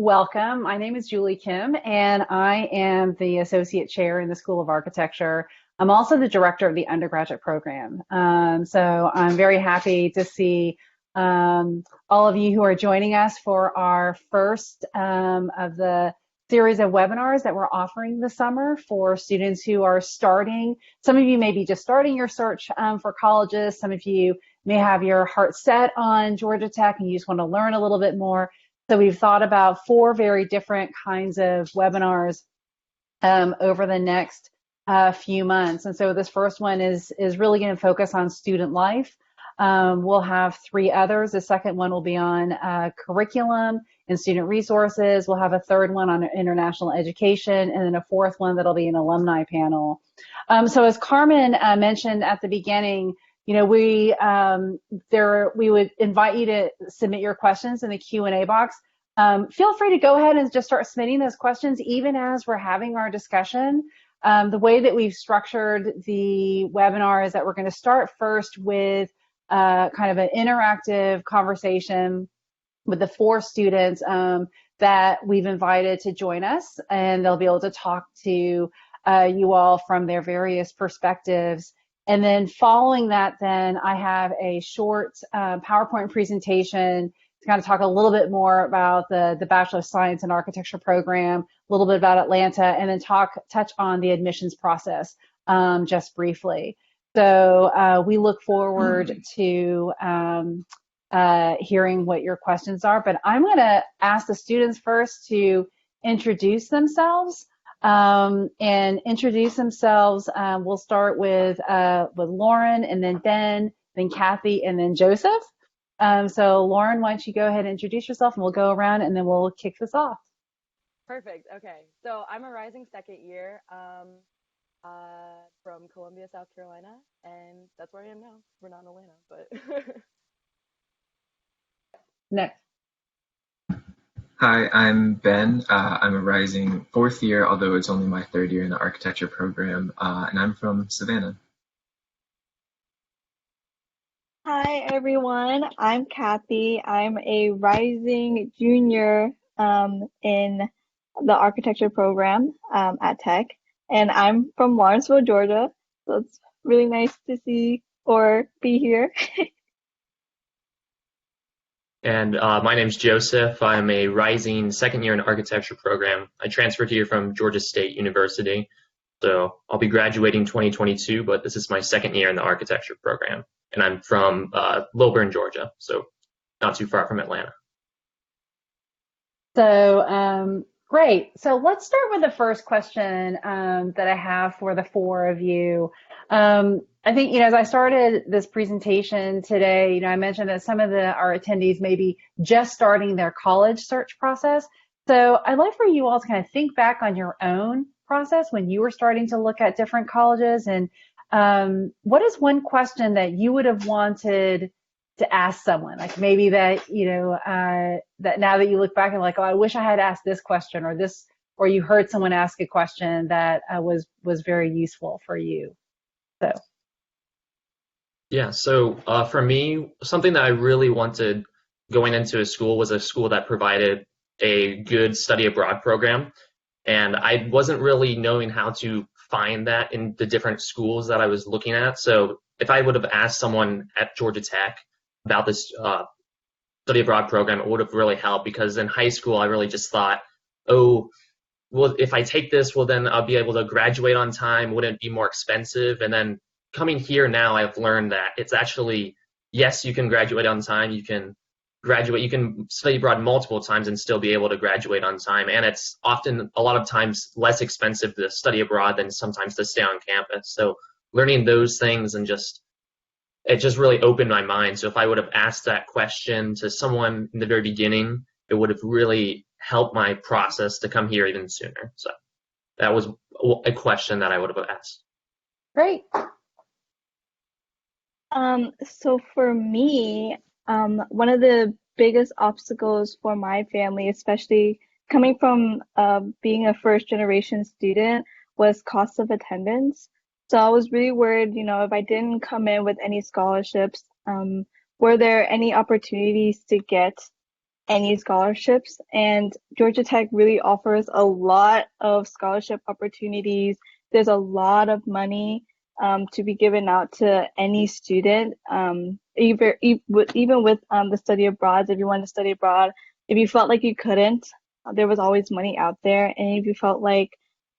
welcome. My name is Julie Kim, and I am the Associate Chair in the School of Architecture. I'm also the Director of the undergraduate program. So I'm very happy to see all of you who are joining us for our first of the series of webinars that we're offering this summer for students who are starting. Some of you may be just starting your search for colleges. Some of you may have your heart set on Georgia Tech and you just want to learn a little bit more. So we've thought about four very different kinds of webinars over the next few months. And so this first one is really going to focus on student life. We'll have three others. The second one will be on curriculum and student resources. We'll have a third one on international education, and then a fourth one that'll be an alumni panel. So as Carmen mentioned at the beginning, we would invite you to submit your questions in the Q&A box. Feel free to go ahead and just start submitting those questions even as we're having our discussion. The way that we've structured the webinar is that we're going to start first with kind of an interactive conversation with the four students that we've invited to join us, and they'll be able to talk to you all from their various perspectives. And then following that, then I have a short PowerPoint presentation to kind of talk a little bit more about the Bachelor of Science and Architecture program, a little bit about Atlanta, and then touch on the admissions process just briefly. So we look forward to hearing what your questions are, but I'm going to ask the students first to introduce themselves. And introduce themselves. We'll start with Lauren, and then Ben, then Kathy, and then Joseph. So Lauren, why don't you go ahead and introduce yourself, and we'll go around, and then we'll kick this off. Perfect. Okay. So I'm a rising second year from Columbia, South Carolina, and that's where I am now. We're not in Atlanta, but. Next. Hi, I'm Ben. I'm a rising fourth year, although it's only my third year in the architecture program, and I'm from Savannah. Hi, everyone. I'm Kathy. I'm a rising junior in the architecture program at Tech, and I'm from Lawrenceville, Georgia. So it's really nice to see or be here. And my name's Joseph. I'm a rising second year in architecture program. I transferred here from Georgia State University. So I'll be graduating 2022, but this is my second year in the architecture program. And I'm from Lilburn, Georgia, so not too far from Atlanta. So great. So let's start with the first question that I have for the four of you. I think, as I started this presentation today, I mentioned that some of our attendees may be just starting their college search process. So I'd like for you all to kind of think back on your own process when you were starting to look at different colleges, and what is one question that you would have wanted to ask someone, like maybe that, that now that you look back and like, oh, I wish I had asked this question, or you heard someone ask a question that was very useful for you. So. Yeah, so for me, something that I really wanted going into a school was a school that provided a good study abroad program. And I wasn't really knowing how to find that in the different schools that I was looking at. So if I would have asked someone at Georgia Tech about this study abroad program, it would have really helped, because in high school, I really just thought, oh, well, if I take this, well, then I'll be able to graduate on time. Wouldn't it be more expensive? And then coming here now, I've learned that it's actually, yes, you can graduate on time. You can study abroad multiple times and still be able to graduate on time. And it's often, a lot of times, less expensive to study abroad than sometimes to stay on campus. So learning those things and it just really opened my mind. So if I would have asked that question to someone in the very beginning, it would have really helped my process to come here even sooner. So that was a question that I would have asked. Great. So for me, one of the biggest obstacles for my family, especially coming from being a first generation student, was cost of attendance. So I was really worried, if I didn't come in with any scholarships, were there any opportunities to get any scholarships. And Georgia Tech really offers a lot of scholarship opportunities. There's a lot of money to be given out to any student, even with the study abroad. If you wanted to study abroad, if you felt like you couldn't, there was always money out there. And if you felt like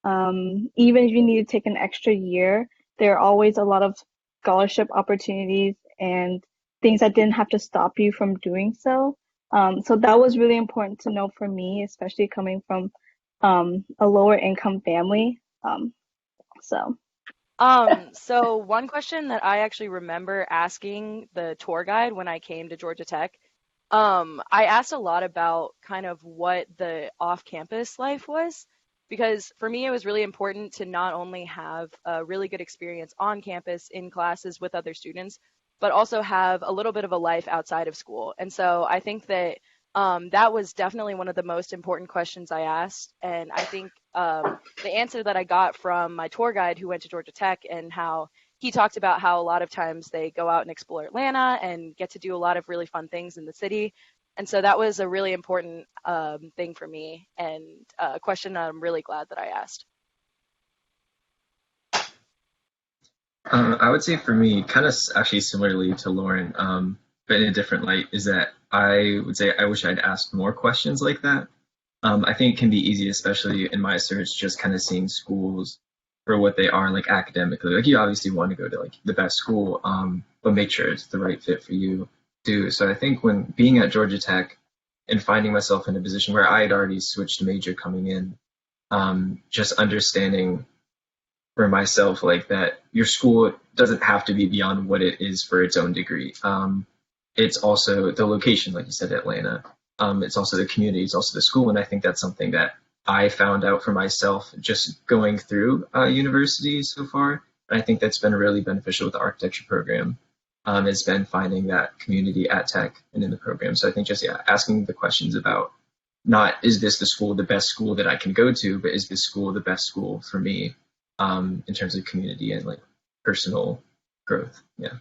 even if you need to take an extra year, there are always a lot of scholarship opportunities and things that didn't have to stop you from doing so. So that was really important to know for me, especially coming from a lower income family. So So one question that I actually remember asking the tour guide when I came to Georgia Tech, I asked a lot about kind of what the off-campus life was, because for me it was really important to not only have a really good experience on campus in classes with other students, but also have a little bit of a life outside of school. And so I think that that was definitely one of the most important questions I asked. And I think the answer that I got from my tour guide who went to Georgia Tech and how he talked about how a lot of times they go out and explore Atlanta and get to do a lot of really fun things in the city. And so that was a really important thing for me and a question that I'm really glad that I asked. I would say for me, kind of actually similarly to Lauren, but in a different light, is that I would say I wish I'd asked more questions like that. I think it can be easy, especially in my search, just kind of seeing schools for what they are, like academically. Like you obviously want to go to like the best school, but make sure it's the right fit for you too. So I think when being at Georgia Tech and finding myself in a position where I had already switched major coming in, just understanding for myself like that your school doesn't have to be beyond what it is for its own degree. It's also the location, like you said, Atlanta. It's also the community, it's also the school, and I think that's something that I found out for myself just going through university so far. And I think that's been really beneficial with the architecture program. It's been finding that community at Tech and in the program. So I think just asking the questions about not is this the school, the best school that I can go to, but is this school the best school for me in terms of community and like personal growth. Yeah.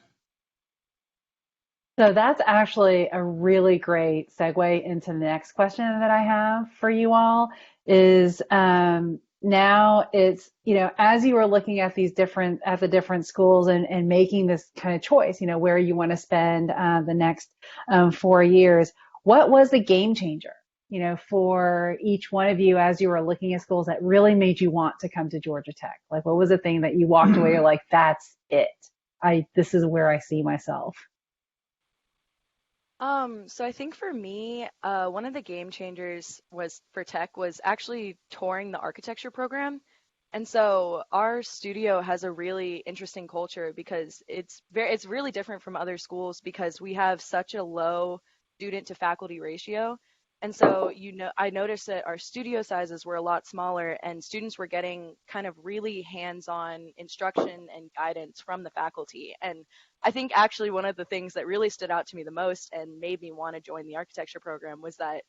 So that's actually a really great segue into the next question that I have for you all is now it's, as you were looking at the different schools and making this kind of choice, where you want to spend the next 4 years, what was the game changer, for each one of you as you were looking at schools that really made you want to come to Georgia Tech? Like, what was the thing that you walked away, you're like, that's it. This is where I see myself. So I think for me, one of the game changers was for tech was actually touring the architecture program. And so our studio has a really interesting culture because it's really different from other schools because we have such a low student to faculty ratio. And so, I noticed that our studio sizes were a lot smaller and students were getting kind of really hands-on instruction and guidance from the faculty. And I think actually one of the things that really stood out to me the most and made me want to join the architecture program was that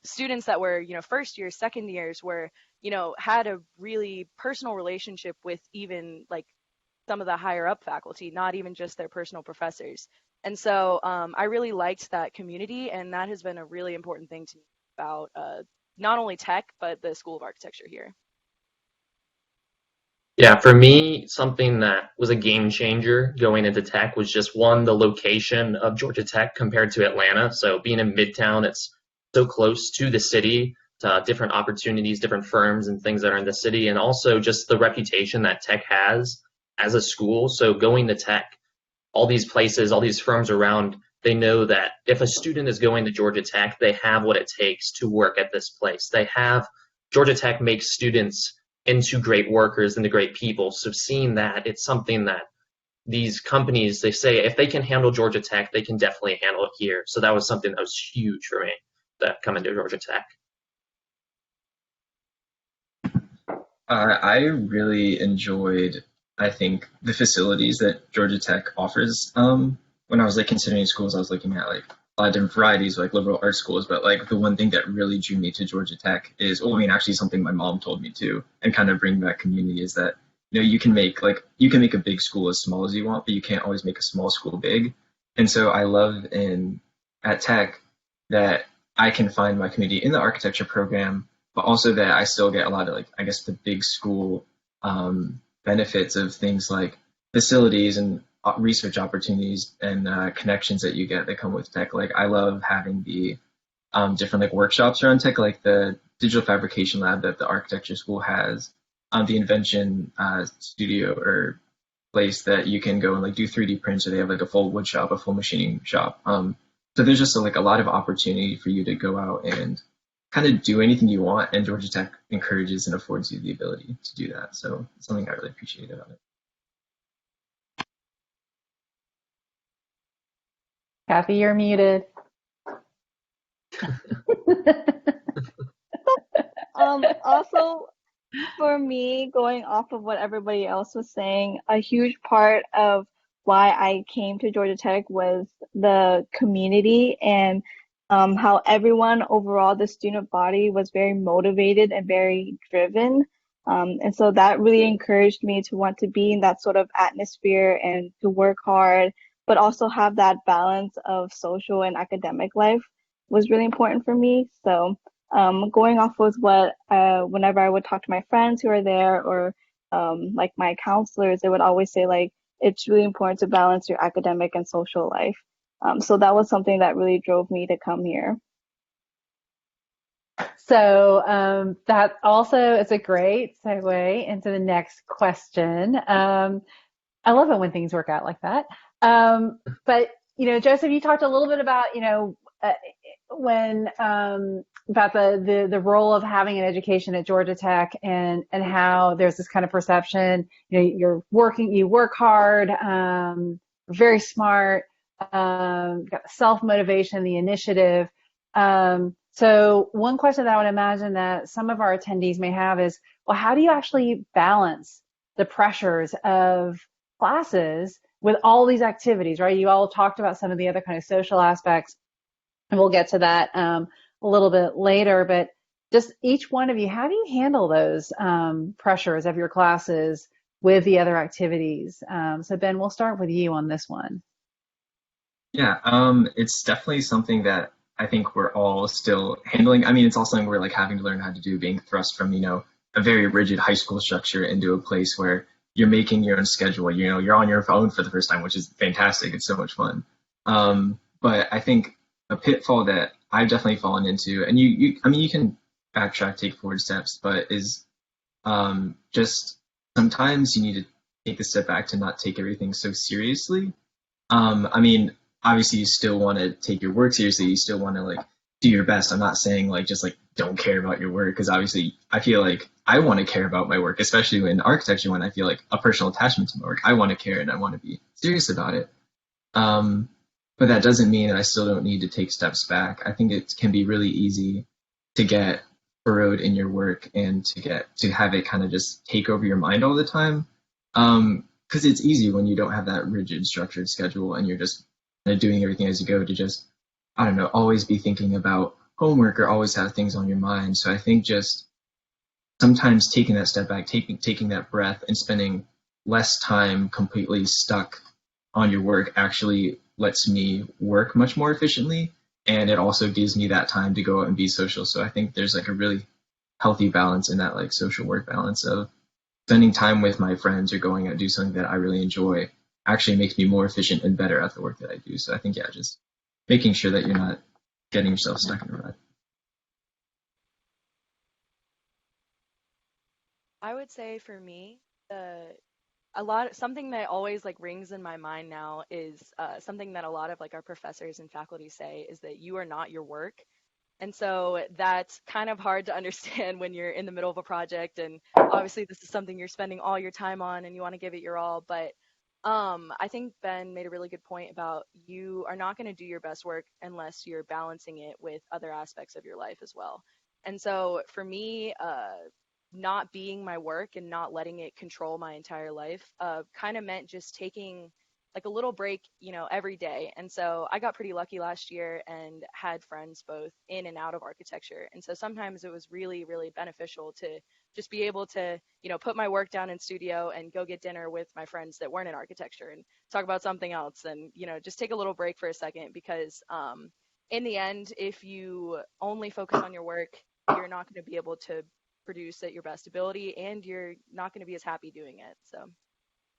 students that were, first years, second years were, had a really personal relationship with even like some of the higher up faculty, not even just their personal professors. And so I really liked that community, and that has been a really important thing to me about not only tech, but the School of Architecture here. Yeah, for me, something that was a game changer going into tech was just one, the location of Georgia Tech compared to Atlanta. So being in Midtown, it's so close to the city, to different opportunities, different firms and things that are in the city, and also just the reputation that tech has as a school. So going to tech, all these places, all these firms around, they know that if a student is going to Georgia Tech, they have what it takes to work at this place. Georgia Tech makes students into great workers, into great people. So seeing that, it's something that these companies, they say if they can handle Georgia Tech, they can definitely handle it here. So that was something that was huge for me, that coming to Georgia Tech. I really enjoyed, I think, the facilities that Georgia Tech offers. When I was like considering schools, I was looking at like a lot of different varieties, like liberal arts schools. But like the one thing that really drew me to Georgia Tech is, well, I mean, actually something my mom told me too, and kind of bring back community is that you can make a big school as small as you want, but you can't always make a small school big. And so I love at Tech that I can find my community in the architecture program, but also that I still get a lot of like, I guess the big school benefits of things like facilities and research opportunities and connections that you get that come with tech. Like I love having the different like workshops around tech, like the digital fabrication lab that the architecture school has, the invention studio or place that you can go and like do 3D prints, or they have like a full wood shop, a full machining shop. So there's just like a lot of opportunity for you to go out and kind of do anything you want, and Georgia Tech encourages and affords you the ability to do that. So it's something I really appreciate about it. Kathy, you're muted. Also, for me, going off of what everybody else was saying, a huge part of why I came to Georgia Tech was the community and how everyone overall, the student body, was very motivated and very driven. And so that really encouraged me to want to be in that sort of atmosphere and to work hard, but also have that balance of social and academic life was really important for me. So going off with what whenever I would talk to my friends who are there or like my counselors, they would always say like it's really important to balance your academic and social life. So that was something that really drove me to come here. So that also is a great segue into the next question. I love it when things work out like that. But Joseph, you talked a little bit about when about the role of having an education at Georgia Tech and how there's this kind of perception. You work hard, very smart, got the self motivation, the initiative. So one question that I would imagine that some of our attendees may have is, well, how do you actually balance the pressures of classes with all these activities, right? You all talked about some of the other kind of social aspects, and we'll get to that a little bit later, but just each one of you, how do you handle those pressures of your classes with the other activities? So Ben, we'll start with you on this one. Yeah, it's definitely something that I think we're all still handling. I mean, it's also something we're like having to learn how to do, being thrust from, a very rigid high school structure into a place where you're making your own schedule. You're on your phone for the first time, which is fantastic. It's so much fun. But I think a pitfall that I've definitely fallen into, and I mean, you can backtrack, take forward steps, but is just sometimes you need to take a step back to not take everything so seriously. I mean, obviously you still want to take your work seriously. You still want to like do your best. I'm not saying like just like don't care about your work, because obviously I feel like I want to care about my work, especially in architecture when I feel like a personal attachment to my work. I want to care and I want to be serious about it. But that doesn't mean that I still don't need to take steps back. I think it can be really easy to get furrowed in your work and to have it kind of just take over your mind all the time. Because it's easy when you don't have that rigid, structured schedule and you're just kind of doing everything as you go to just, I don't know, always be thinking about homework or always have things on your mind. So I think just sometimes taking that step back, taking that breath and spending less time completely stuck on your work actually lets me work much more efficiently. And it also gives me that time to go out and be social. So I think there's like a really healthy balance in that like social work balance of spending time with my friends or going out and do something that I really enjoy actually makes me more efficient and better at the work that I do. So I think, yeah, just making sure that you're not getting yourself stuck in a rut. I would say for me, something that always like rings in my mind now is something that a lot of like our professors and faculty say is that you are not your work. And so that's kind of hard to understand when you're in the middle of a project and obviously this is something you're spending all your time on and you want to give it your all. But I think Ben made a really good point about you are not going to do your best work unless you're balancing it with other aspects of your life as well. And so for me, not being my work and not letting it control my entire life kind of meant just taking like a little break, every day. And so I got pretty lucky last year and had friends both in and out of architecture. And so sometimes it was really, really beneficial to just be able to, put my work down in studio and go get dinner with my friends that weren't in architecture and talk about something else and, just take a little break for a second because in the end, if you only focus on your work, you're not going to be able to produce at your best ability, and you're not going to be as happy doing it. So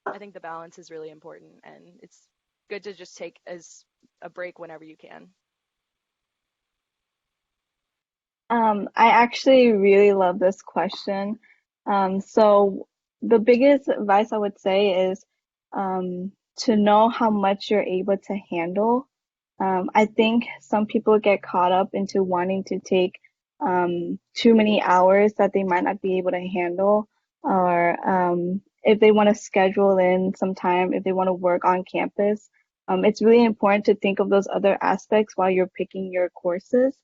I think the balance is really important, and it's good to just take as a break whenever you can. I actually really love this question. So the biggest advice I would say is to know how much you're able to handle. I think some people get caught up into wanting to take too many hours that they might not be able to handle, or if they want to schedule in some time, if they want to work on campus. It's really important to think of those other aspects while you're picking your courses,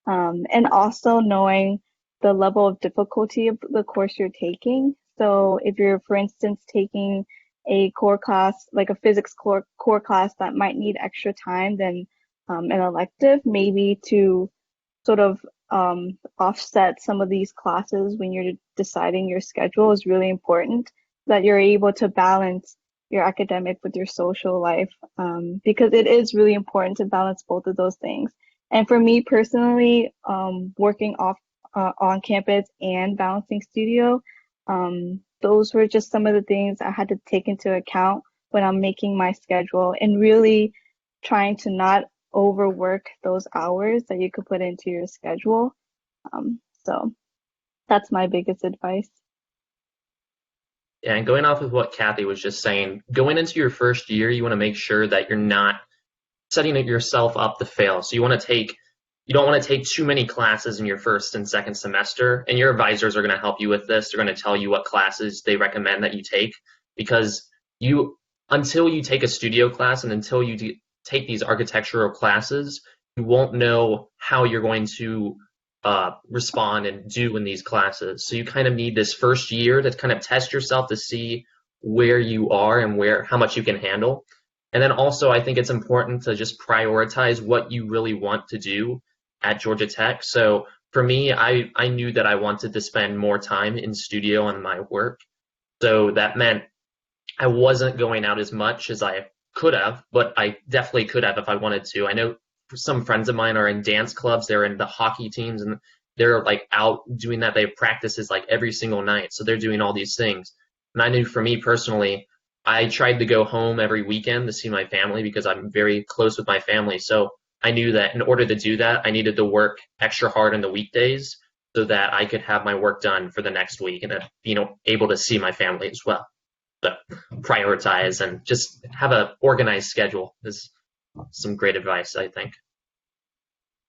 and also knowing the level of difficulty of the course you're taking. So if you're, for instance, taking a core class, like a physics core class that might need extra time than an elective, maybe to sort of offset some of these classes when you're deciding your schedule is really important, that you're able to balance your academic with your social life, because it is really important to balance both of those things. And for me personally, working on campus and balancing studio, those were just some of the things I had to take into account when I'm making my schedule, and really trying to not overwork those hours that you could put into your schedule. So that's my biggest advice. Yeah, and going off of what Kathy was just saying, going into your first year, you want to make sure that you're not setting yourself up to fail. So you don't want to take too many classes in your first and second semester, and your advisors are going to help you with this. They're going to tell you what classes they recommend that you take, because until you take a studio class and until you take these architectural classes, you won't know how you're going to respond and do in these classes. So you kind of need this first year to kind of test yourself to see where you are and how much you can handle. And then also, I think it's important to just prioritize what you really want to do at Georgia Tech. So for me, I knew that I wanted to spend more time in studio on my work. So that meant I wasn't going out as much as I could have, but I definitely could have if I wanted to. I know some friends of mine are in dance clubs, they're in the hockey teams, and they're like out doing that. They have practices like every single night. So they're doing all these things. And I knew for me personally, I tried to go home every weekend to see my family because I'm very close with my family. So I knew that in order to do that, I needed to work extra hard on the weekdays so that I could have my work done for the next week and able to see my family as well. So prioritize and just have an organized schedule is some great advice, I think.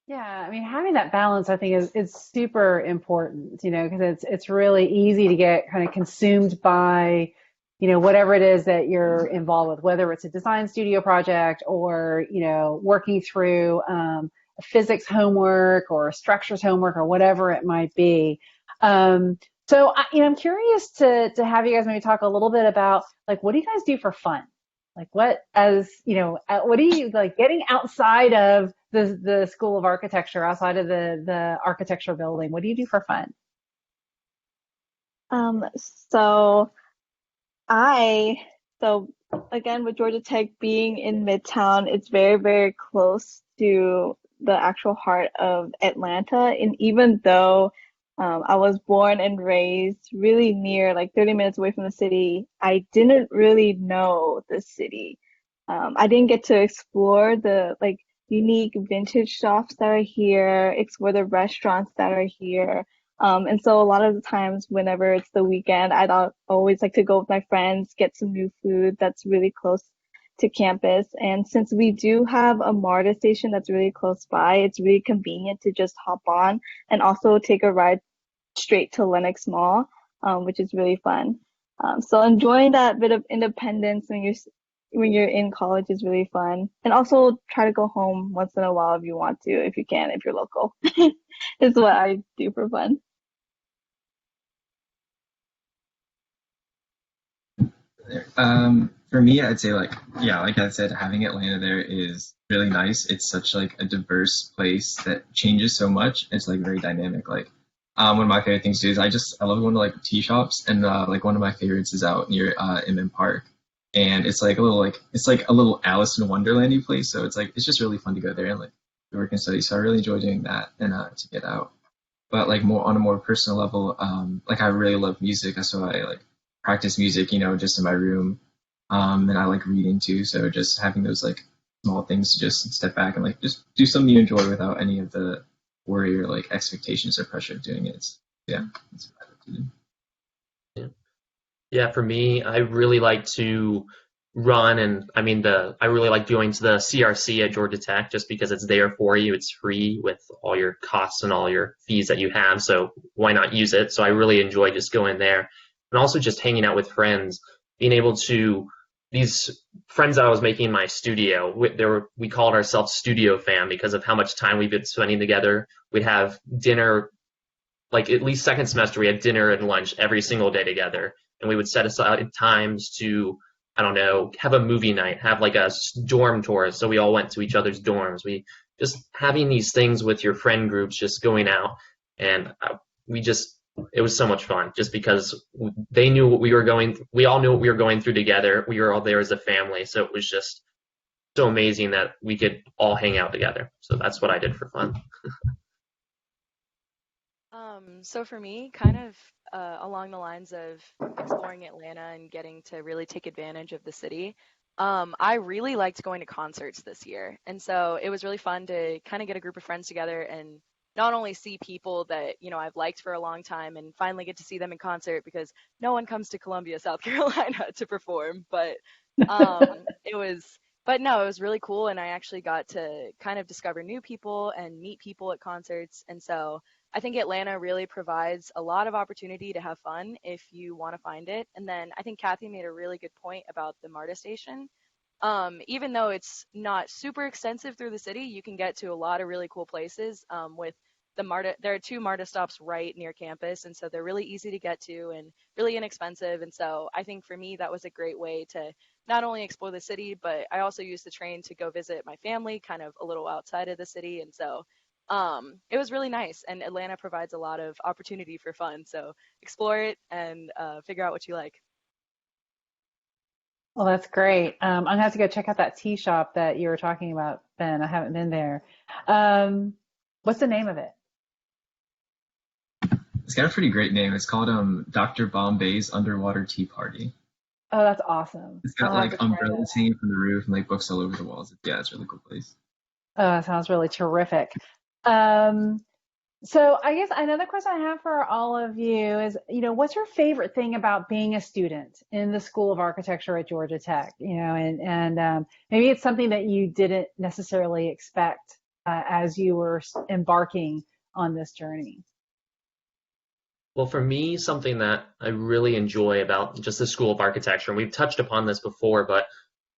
Yeah, I mean, having that balance, I think, is super important, because it's really easy to get kind of consumed by, whatever it is that you're involved with, whether it's a design studio project or, working through a physics homework or structures homework or whatever it might be. So, I'm curious to have you guys maybe talk a little bit about, like, what do you guys do for fun? Like, what do you like getting outside of the School of Architecture, outside of the architecture building? What do you do for fun? So again, with Georgia Tech being in Midtown, it's very, very close to the actual heart of Atlanta. And even though I was born and raised really near, like 30 minutes away from the city, I didn't really know the city. I didn't get to explore the unique vintage shops that are here, explore the restaurants that are here. And so a lot of the times whenever it's the weekend, I'd always like to go with my friends, get some new food that's really close to campus. And since we do have a MARTA station that's really close by, it's really convenient to just hop on and also take a ride straight to Lenox Mall, which is really fun. So enjoying that bit of independence when you're in college is really fun. And also try to go home once in a while if you want to, if you can, if you're local. Is what I do for fun. For me, I'd say like I said, having Atlanta there is really nice. It's such like a diverse place that changes so much. It's like very dynamic. Like one of my favorite things to do is I love going to like tea shops, and like one of my favorites is out near Inman Park, and it's like a little Alice in Wonderlandy place. So it's just really fun to go there and like work and study. So I really enjoy doing that and to get out. But like more on a more personal level, like I really love music. So I like practice music, just in my room. And I like reading too. So just having those like small things to just step back and like just do something you enjoy without any of the worry or like expectations or pressure of doing it. Yeah, that's what I like to do. Yeah. Yeah, for me, I really like to run, and I really like going to the CRC at Georgia Tech just because it's there for you. It's free with all your costs and all your fees that you have, so why not use it? So I really enjoy just going there, and also just hanging out with friends, being able to these friends that I was making in my studio. We called ourselves Studio Fam because of how much time we've been spending together. We'd have dinner, like at least second semester, we had dinner and lunch every single day together, and we would set aside times to, I don't know, have a movie night, have like a dorm tour, so we all went to each other's dorms. We just having these things with your friend groups, just going out, and we just it was so much fun, just because they knew what we all knew what we were going through together. We were all there as a family, so it was just so amazing that we could all hang out together. So that's what I did for fun. So for me, kind of along the lines of exploring Atlanta and getting to really take advantage of the city, I really liked going to concerts this year. And so it was really fun to kind of get a group of friends together and not only see people that, I've liked for a long time and finally get to see them in concert because no one comes to Columbia, South Carolina to perform, but it was but no, it was really cool, and I actually got to kind of discover new people and meet people at concerts. And so I think Atlanta really provides a lot of opportunity to have fun if you want to find it. And then I think Kathy made a really good point about the MARTA station. Even though it's not super extensive through the city, you can get to a lot of really cool places with the MARTA. There are two MARTA stops right near campus, and so they're really easy to get to and really inexpensive. And so I think for me, that was a great way to not only explore the city, but I also used the train to go visit my family kind of a little outside of the city. And so it was really nice. And Atlanta provides a lot of opportunity for fun. So explore it and figure out what you like. Well, that's great. I'm gonna have to go check out that tea shop that you were talking about, Ben. I haven't been there. Um, what's the name of it? It's got a pretty great name. It's called Dr. Bombay's Underwater Tea Party. Oh, that's awesome. It's got I'll have to like try umbrellas that. hanging from the roof and like books all over the walls. Yeah, it's a really cool place. Oh, that sounds really terrific. Um, so I guess another question I have for all of you is, what's your favorite thing about being a student in the School of Architecture at Georgia Tech? And maybe it's something that you didn't necessarily expect as you were embarking on this journey. Well, for me, something that I really enjoy about just the School of Architecture, and we've touched upon this before, but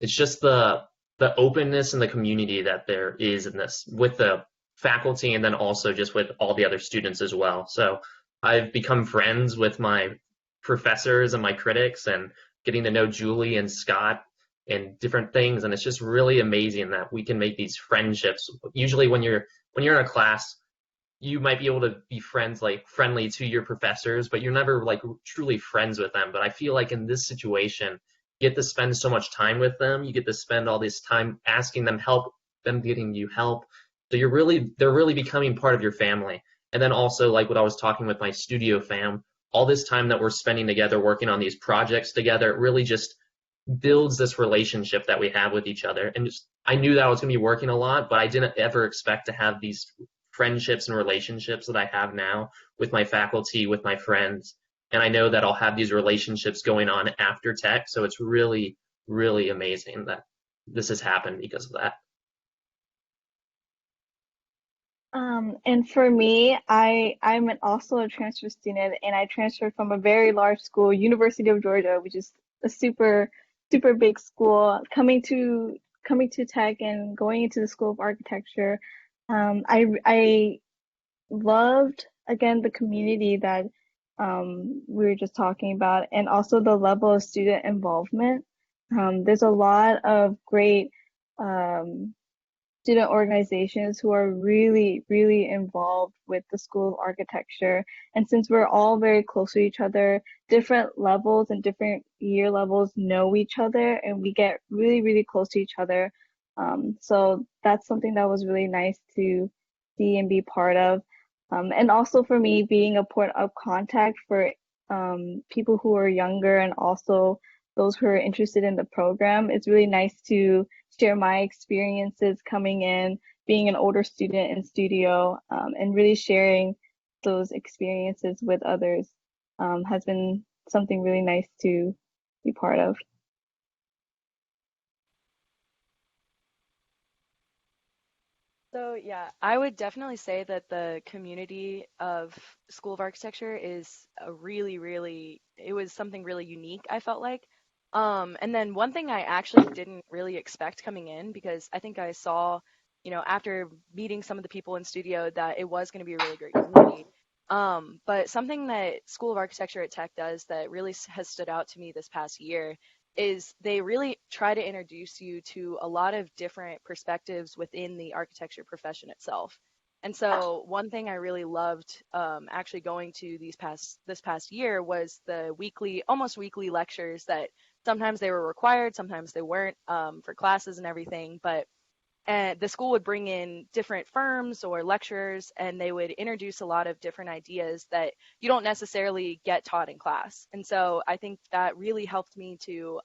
it's just the openness and the community that there is in this with the faculty and then also just with all the other students as well. So I've become friends with my professors and my critics and getting to know Julie and Scott and different things. And it's just really amazing that we can make these friendships. Usually when you're in a class, you might be able to be friendly to your professors, but you're never like truly friends with them. But I feel like in this situation, you get to spend so much time with them. You get to spend all this time asking them help, them getting you help. So they're really becoming part of your family. And then also like what I was talking with my studio fam, all this time that we're spending together working on these projects together, it really just builds this relationship that we have with each other. And I knew that I was going to be working a lot, but I didn't ever expect to have these friendships and relationships that I have now with my faculty, with my friends. And I know that I'll have these relationships going on after tech. So it's really, really amazing that this has happened because of that. And for me, I'm also a transfer student, and I transferred from a very large school, University of Georgia, which is a super, super big school. Coming to Tech and going into the School of Architecture, I loved again the community that we were just talking about, and also the level of student involvement. There's a lot of great um, student organizations who are really, really involved with the School of Architecture. And since we're all very close to each other, different levels and different year levels know each other, and we get really, really close to each other. So that's something that was really nice to see and be part of. And also for me, being a point of contact for people who are younger and also those who are interested in the program. It's really nice to share my experiences coming in, being an older student in studio, and really sharing those experiences with others has been something really nice to be part of. So yeah, I would definitely say that the community of School of Architecture is a it was something really unique, I felt like. And then one thing I actually didn't really expect coming in because I think I saw, after meeting some of the people in studio that it was going to be a really great community. But something that School of Architecture at Tech does that really has stood out to me this past year is they really try to introduce you to a lot of different perspectives within the architecture profession itself. And so one thing I really loved actually going to this past year was the almost weekly lectures that sometimes they were required, sometimes they weren't for classes and everything, but and the school would bring in different firms or lecturers and they would introduce a lot of different ideas that you don't necessarily get taught in class. And so I think that really helped me to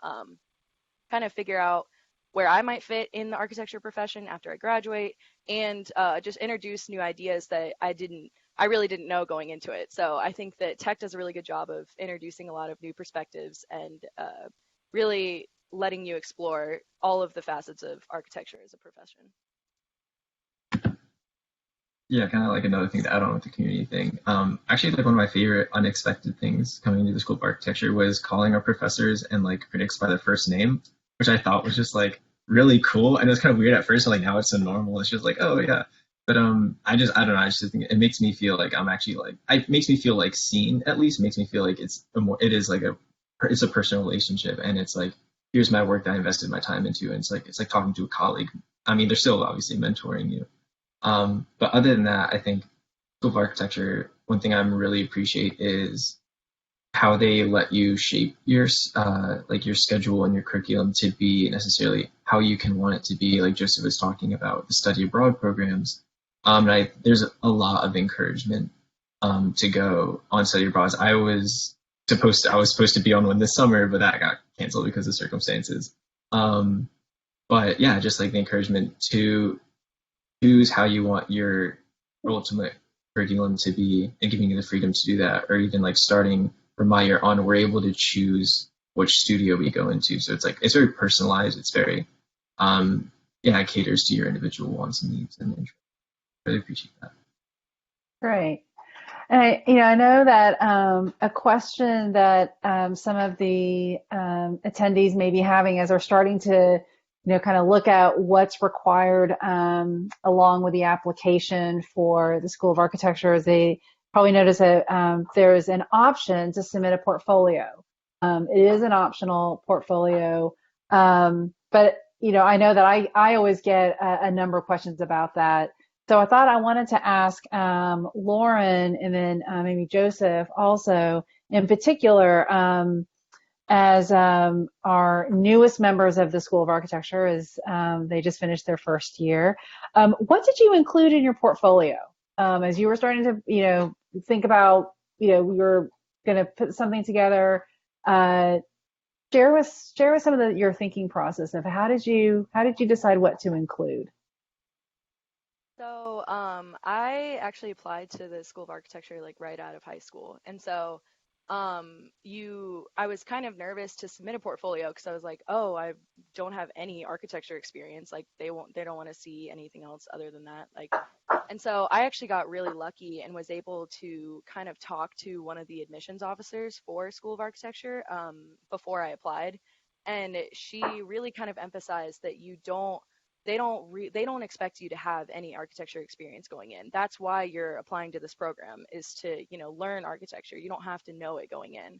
kind of figure out where I might fit in the architecture profession after I graduate and just introduce new ideas that I really didn't know going into it. So I think that tech does a really good job of introducing a lot of new perspectives and really letting you explore all of the facets of architecture as a profession. Yeah, kind of like another thing to add on with the community thing. Actually, like one of my favorite unexpected things coming into the School of Architecture was calling our professors and like critics by their first name, which I thought was just like really cool. And it was kind of weird at first, but like now it's so normal. It's just like, oh yeah. But I don't know. I just think it makes me feel like I'm actually like it makes me feel like seen. At least makes me feel like it is like it's a personal relationship, and it's like here's my work that I invested my time into, and it's like talking to a colleague. I mean, they're still obviously mentoring you, but other than that, I think School of Architecture, one thing I'm really appreciate is how they let you shape your like your schedule and your curriculum to be necessarily how you can want it to be. Like Joseph was talking about the study abroad programs. There's a lot of encouragement to go on study abroad. I was supposed to be on one this summer, but that got canceled because of circumstances. Um, but yeah, just like the encouragement to choose how you want your ultimate curriculum to be and giving you the freedom to do that, or even like starting from my year on, we're able to choose which studio we go into. So it's like it's very personalized. It's very yeah, it caters to your individual wants and needs and interests. Really appreciate that. Great. And I know that a question that some of the attendees may be having as they're starting to, kind of look at what's required along with the application for the School of Architecture is they probably notice that there's an option to submit a portfolio. It is an optional portfolio, but I know that I always get a number of questions about that. So I thought I wanted to ask Lauren and then maybe Joseph also, in particular, as our newest members of the School of Architecture, as they just finished their first year. What did you include in your portfolio as you were starting to, think about, we were going to put something together? Share with some of your thinking process of how did you decide what to include? So, I actually applied to the School of Architecture like right out of high school. And so, I was kind of nervous to submit a portfolio because I was like, oh, I don't have any architecture experience. Like they don't want to see anything else other than that. Like, and so I actually got really lucky and was able to kind of talk to one of the admissions officers for School of Architecture, before I applied. And she really kind of emphasized that they don't expect you to have any architecture experience going in. That's why you're applying to this program is to, learn architecture. You don't have to know it going in.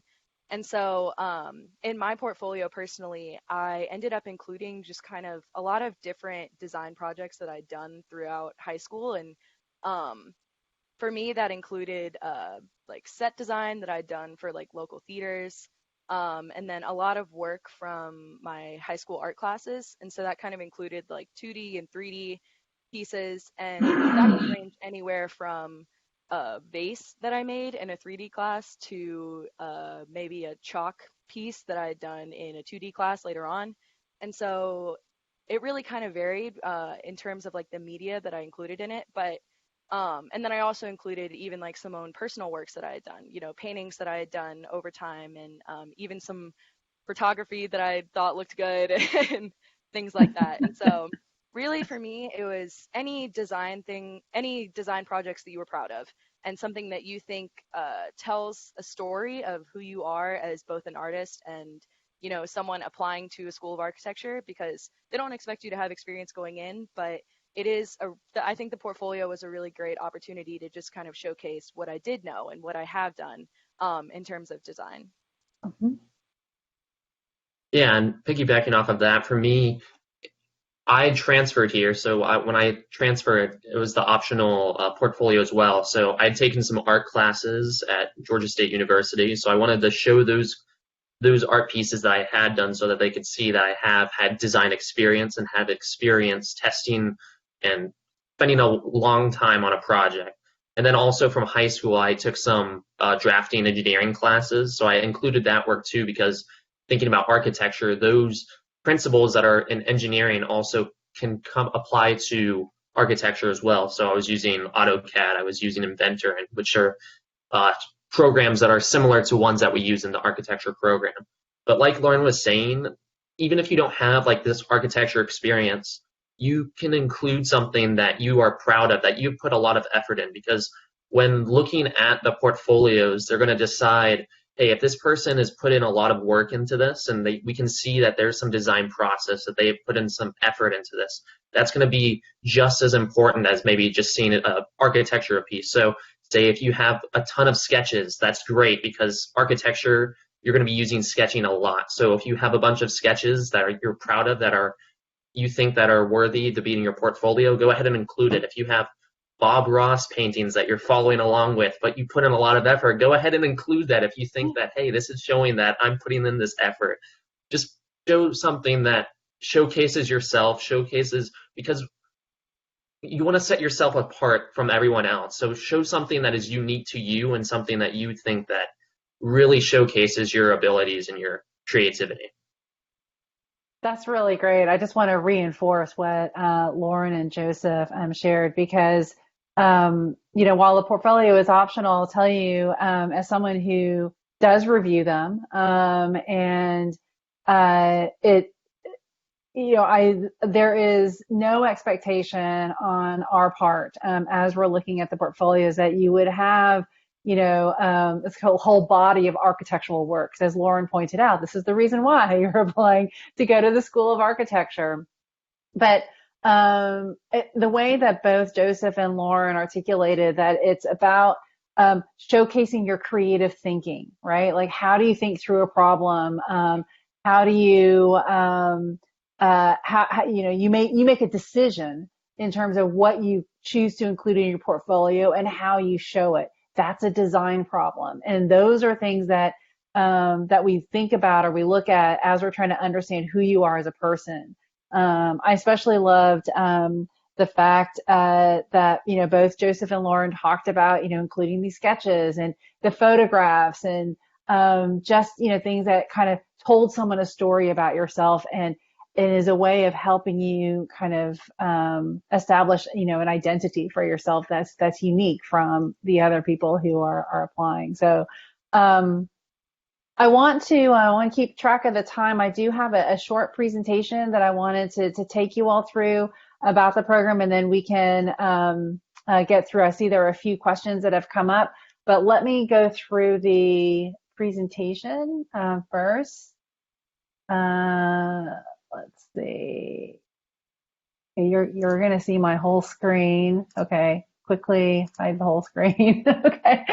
And so in my portfolio personally, I ended up including just kind of a lot of different design projects that I'd done throughout high school. And um, for me, that included like set design that I'd done for like local theaters. and then a lot of work from my high school art classes. And so that kind of included like 2D and 3D pieces, and that could range anywhere from a vase that I made in a 3D class to maybe a chalk piece that I had done in a 2D class later on. And so it really kind of varied in terms of like the media that I included in it. But and then I also included even like some own personal works that I had done, paintings that I had done over time, and even some photography that I thought looked good and things like that. And so really for me, it was any design thing, any design projects that you were proud of, and something that you think tells a story of who you are as both an artist and someone applying to a school of architecture, because they don't expect you to have experience going in, but I think the portfolio was a really great opportunity to just kind of showcase what I did know and what I have done in terms of design. Mhm. Yeah, and piggybacking off of that, for me, I transferred here, so when I transferred, it was the optional portfolio as well. So I'd taken some art classes at Georgia State University, so I wanted to show those art pieces that I had done so that they could see that I have had design experience and have experience testing and spending a long time on a project. And then also from high school, I took some drafting engineering classes, so I included that work too, because thinking about architecture, those principles that are in engineering also can apply to architecture as well. So I was using AutoCAD, I was using Inventor, which are uh, programs that are similar to ones that we use in the architecture program. But like Lauren was saying, even if you don't have like this architecture experience, you can include something that you are proud of, that you put a lot of effort in, because when looking at the portfolios, they're going to decide, hey, if this person has put in a lot of work into this, and we can see that there's some design process, that they have put in some effort into this, that's going to be just as important as maybe just seeing an architecture piece. So say if you have a ton of sketches, that's great, because architecture, you're going to be using sketching a lot. So if you have a bunch of sketches that you're proud of, that are you think that are worthy to be in your portfolio, go ahead and include it. If you have Bob Ross paintings that you're following along with, but you put in a lot of effort, go ahead and include that. If you think that, hey, this is showing that I'm putting in this effort, just show something that showcases yourself, because you want to set yourself apart from everyone else. So show something that is unique to you and something that you think that really showcases your abilities and your creativity. That's really great. I just want to reinforce what Lauren and Joseph shared, because while the portfolio is optional, I'll tell you, as someone who does review them, and it there is no expectation on our part, as we're looking at the portfolios, that you would have, this whole body of architectural works. As Lauren pointed out, this is the reason why you're applying to go to the School of Architecture. But the way that both Joseph and Lauren articulated that it's about showcasing your creative thinking, right? Like, how do you think through a problem? How do you you make a decision in terms of what you choose to include in your portfolio and how you show it. That's a design problem, and those are things that we think about or we look at as we're trying to understand who you are as a person. I especially loved the fact that both Joseph and Lauren talked about including these sketches and the photographs and just things that kind of told someone a story about yourself, and it is a way of helping you kind of establish an identity for yourself that's unique from the other people who are applying. So I want to keep track of the time. I do have a short presentation that I wanted to take you all through about the program, and then we can get through. I see there are a few questions that have come up, but let me go through the presentation first. Let's see. You're going to see my whole screen. Okay, quickly hide the whole screen. Okay.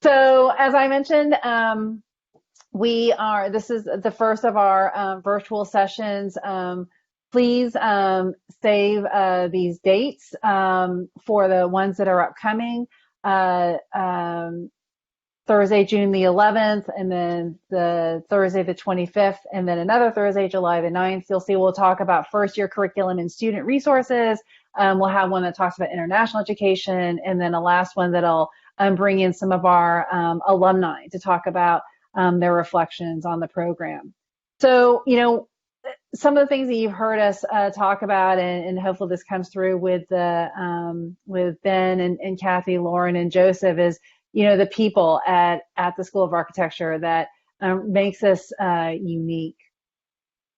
So as I mentioned, this is the first of our virtual sessions. Please save these dates for the ones that are upcoming. Thursday, June the 11th, and then the Thursday, the 25th, and then another Thursday, July the 9th. You'll see we'll talk about first year curriculum and student resources. We'll have one that talks about international education, and then a last one that'll bring in some of our alumni to talk about their reflections on the program. So, some of the things that you've heard us talk about, and hopefully this comes through with with Ben and Kathy, Lauren, and Joseph, is the people at the School of Architecture that makes us unique.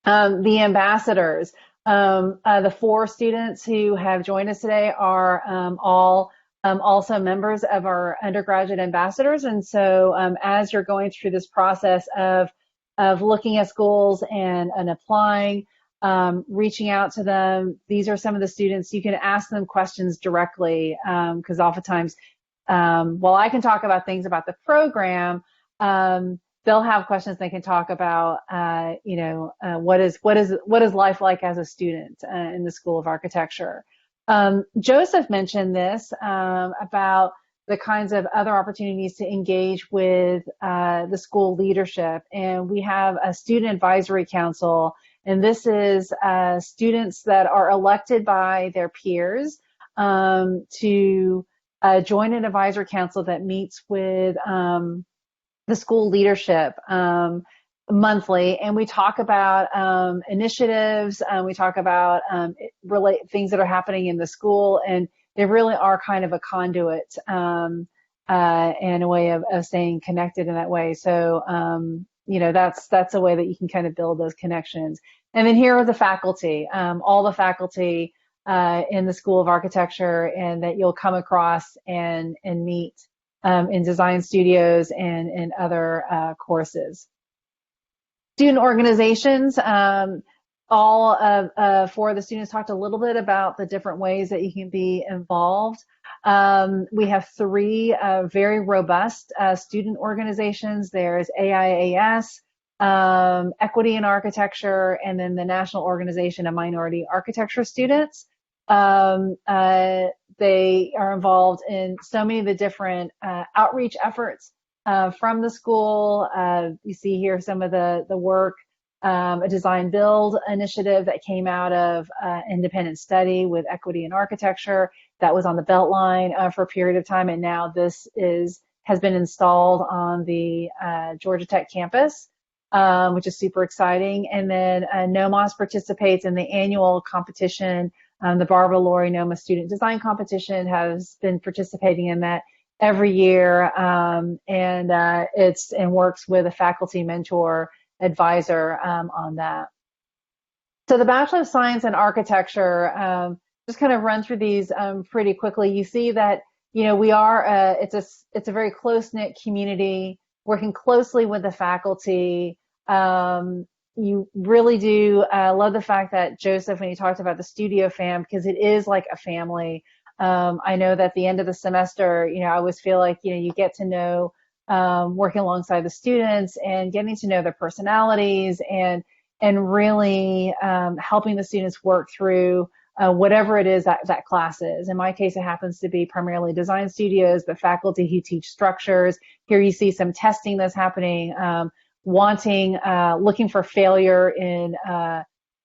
The ambassadors, the 4 students who have joined us today are all also members of our undergraduate ambassadors, and so as you're going through this process of looking at schools and applying, reaching out to them, these are some of the students. You can ask them questions directly, because oftentimes, while I can talk about things about the program, they'll have questions they can talk about, what is life like as a student in the School of Architecture. Joseph mentioned this about the kinds of other opportunities to engage with the school leadership. And we have a student advisory council, and this is students that are elected by their peers to join an advisory council that meets with the school leadership monthly, and we talk about initiatives, we talk about things that are happening in the school, and they really are kind of a conduit and a way of staying connected in that way. So that's a way that you can kind of build those connections. And then here are the faculty, all the faculty in the School of Architecture, and that you'll come across and meet in design studios and in other courses. Student organizations, all of 4 of the students talked a little bit about the different ways that you can be involved. We have 3 very robust student organizations. There's AIAS, Equity in Architecture, and then the National Organization of Minority Architecture Students. They are involved in so many of the different outreach efforts from the school. You see here some of the work, a design build initiative that came out of independent study with Equity in Architecture that was on the Beltline for a period of time, and now this has been installed on the Georgia Tech campus, which is super exciting. And then NOMAS participates in the annual competition. The Barbara Laurie NOMA Student Design Competition has been participating in that every year, and works with a faculty mentor advisor on that. So the Bachelor of Science in Architecture, just kind of run through these pretty quickly. You see that we are it's a very close-knit community, working closely with the faculty. You really do love the fact that Joseph, when he talked about the studio fam, because it is like a family. I know that at the end of the semester, I always feel like, you get to know, working alongside the students and getting to know their personalities and really helping the students work through whatever it is that class is. In my case, it happens to be primarily design studios, but faculty who teach structures. Here you see some testing that's happening, looking for failure in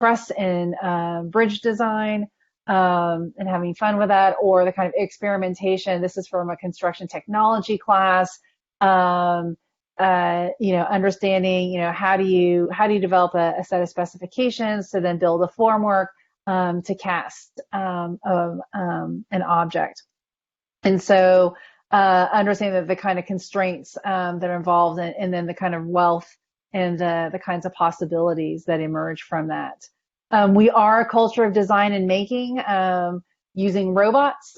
truss and bridge design, and having fun with that, or the kind of experimentation. This is from a construction technology class. Understanding, how do you develop a set of specifications to then build a formwork to cast of an object. And so understanding the kind of constraints that are involved, and then the kind of wealth and the kinds of possibilities that emerge from that. We are a culture of design and making, using robots,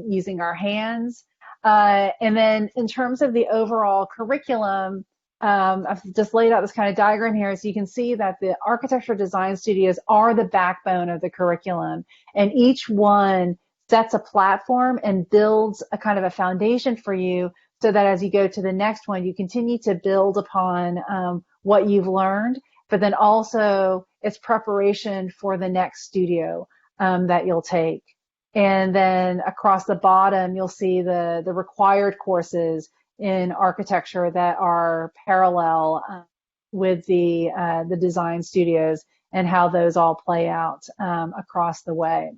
using our hands. And then in terms of the overall curriculum, I've just laid out this kind of diagram here so you can see that the architecture design studios are the backbone of the curriculum, and each one sets a platform and builds a kind of a foundation for you, so that as you go to the next one, you continue to build upon what you've learned, but then also it's preparation for the next studio that you'll take. And then across the bottom, you'll see the required courses in architecture that are parallel with the design studios and how those all play out across the way.